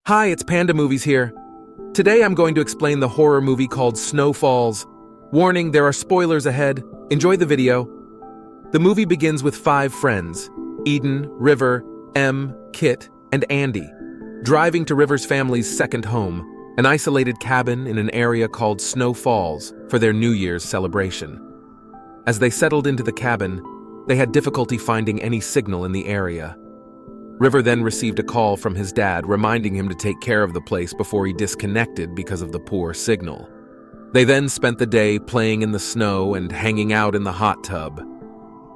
Hi, it's Panda Movies here. Today I'm going to explain the horror movie called Snow Falls. Warning, there are spoilers ahead. Enjoy the video. The movie begins with 5 friends, Eden, River, Em, Kit, and Andy, driving to River's family's second home, an isolated cabin in an area called Snow Falls, for their New Year's celebration. As they settled into the cabin, they had difficulty finding any signal in the area. River then received a call from his dad reminding him to take care of the place before he disconnected because of the poor signal. They then spent the day playing in the snow and hanging out in the hot tub.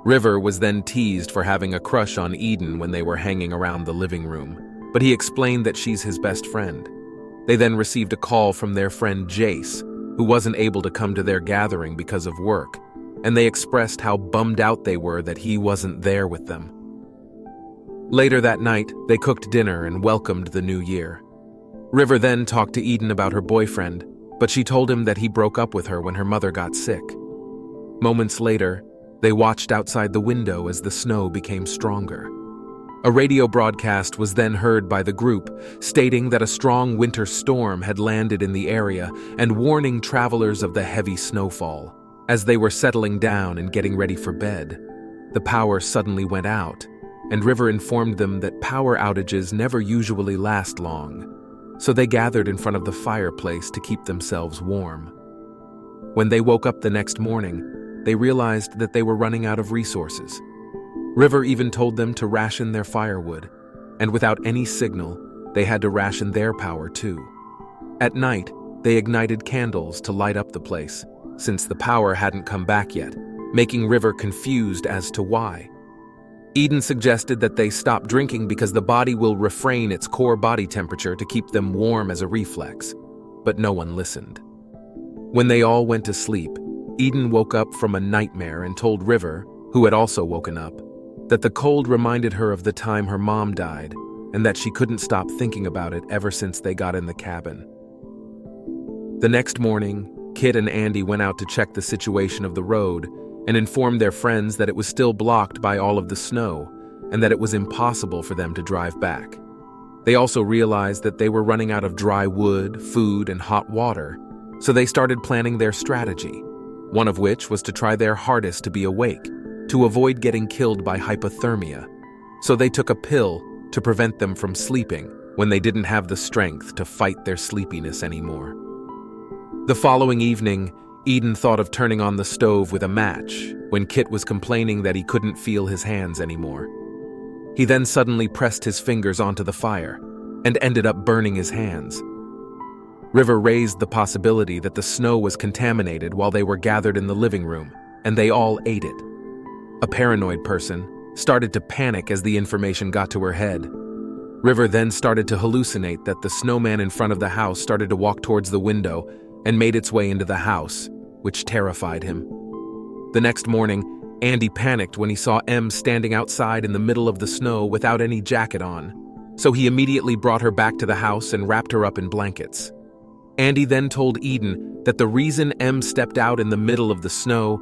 River was then teased for having a crush on Eden when they were hanging around the living room, but he explained that she's his best friend. They then received a call from their friend Jace, who wasn't able to come to their gathering because of work, and they expressed how bummed out they were that he wasn't there with them. Later that night, they cooked dinner and welcomed the new year. River then talked to Eden about her boyfriend, but she told him that he broke up with her when her mother got sick. Moments later, they watched outside the window as the snow became stronger. A radio broadcast was then heard by the group, stating that a strong winter storm had landed in the area and warning travelers of the heavy snowfall. As they were settling down and getting ready for bed, the power suddenly went out, and River informed them that power outages never usually last long, so they gathered in front of the fireplace to keep themselves warm. When they woke up the next morning, they realized that they were running out of resources. River even told them to ration their firewood, and without any signal, they had to ration their power too. At night, they ignited candles to light up the place, since the power hadn't come back yet, making River confused as to why. Eden suggested that they stop drinking because the body will refrain its core body temperature to keep them warm as a reflex, but no one listened. When they all went to sleep, Eden woke up from a nightmare and told River, who had also woken up, that the cold reminded her of the time her mom died and that she couldn't stop thinking about it ever since they got in the cabin. The next morning, Kit and Andy went out to check the situation of the road and informed their friends that it was still blocked by all of the snow and that it was impossible for them to drive back. They also realized that they were running out of dry wood, food, and hot water, so they started planning their strategy, one of which was to try their hardest to be awake, to avoid getting killed by hypothermia. So they took a pill to prevent them from sleeping when they didn't have the strength to fight their sleepiness anymore. The following evening, Eden thought of turning on the stove with a match when Kit was complaining that he couldn't feel his hands anymore. He then suddenly pressed his fingers onto the fire and ended up burning his hands. River raised the possibility that the snow was contaminated while they were gathered in the living room, and they all ate it. A paranoid person started to panic as the information got to her head. River then started to hallucinate that the snowman in front of the house started to walk towards the window and made its way into the house, which terrified him. The next morning, Andy panicked when he saw Em standing outside in the middle of the snow without any jacket on, so he immediately brought her back to the house and wrapped her up in blankets. Andy then told Eden that the reason Em stepped out in the middle of the snow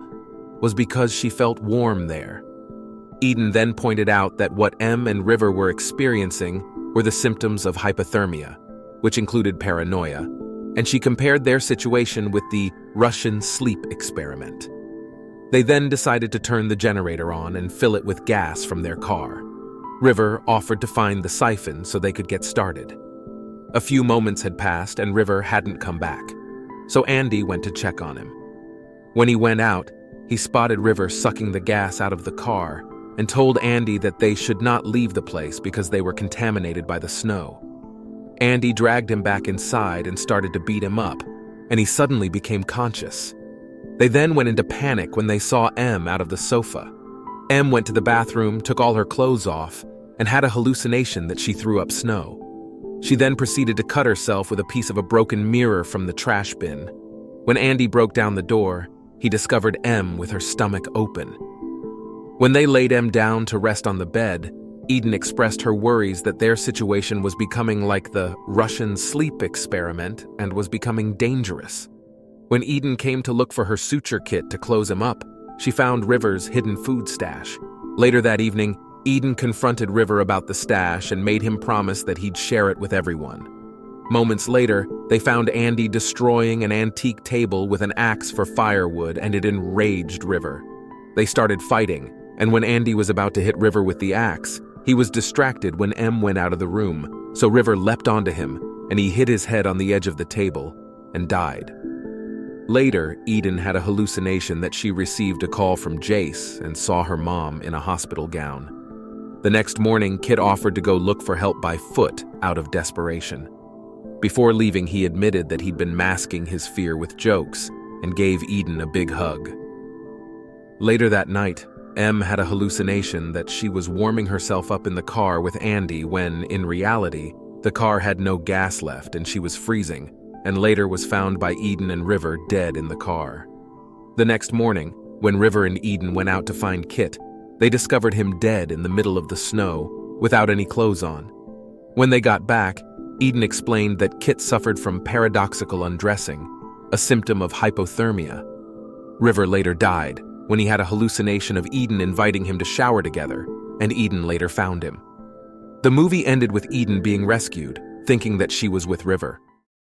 was because she felt warm there. Eden then pointed out that what Em and River were experiencing were the symptoms of hypothermia, which included paranoia, and she compared their situation with the Russian sleep experiment. They then decided to turn the generator on and fill it with gas from their car. River offered to find the siphon so they could get started. A few moments had passed and River hadn't come back, so Andy went to check on him. When he went out, he spotted River sucking the gas out of the car and told Andy that they should not leave the place because they were contaminated by the snow. Andy dragged him back inside and started to beat him up, and he suddenly became conscious. They then went into panic when they saw Em out of the sofa. Em went to the bathroom, took all her clothes off, and had a hallucination that she threw up snow. She then proceeded to cut herself with a piece of a broken mirror from the trash bin. When Andy broke down the door, he discovered Em with her stomach open. When they laid Em down to rest on the bed, Eden expressed her worries that their situation was becoming like the Russian sleep experiment and was becoming dangerous. When Eden came to look for her suture kit to close him up, she found River's hidden food stash. Later that evening, Eden confronted River about the stash and made him promise that he'd share it with everyone. Moments later, they found Andy destroying an antique table with an axe for firewood, and it enraged River. They started fighting, and when Andy was about to hit River with the axe, he was distracted when Em went out of the room, so River leapt onto him, and he hit his head on the edge of the table and died. Later, Eden had a hallucination that she received a call from Jace and saw her mom in a hospital gown. The next morning, Kit offered to go look for help by foot out of desperation. Before leaving, he admitted that he'd been masking his fear with jokes and gave Eden a big hug. Later that night, Em had a hallucination that she was warming herself up in the car with Andy when, in reality, the car had no gas left and she was freezing, and later was found by Eden and River dead in the car. The next morning, when River and Eden went out to find Kit, they discovered him dead in the middle of the snow, without any clothes on. When they got back, Eden explained that Kit suffered from paradoxical undressing, a symptom of hypothermia. River later died when he had a hallucination of Eden inviting him to shower together, and Eden later found him. The movie ended with Eden being rescued, thinking that she was with River.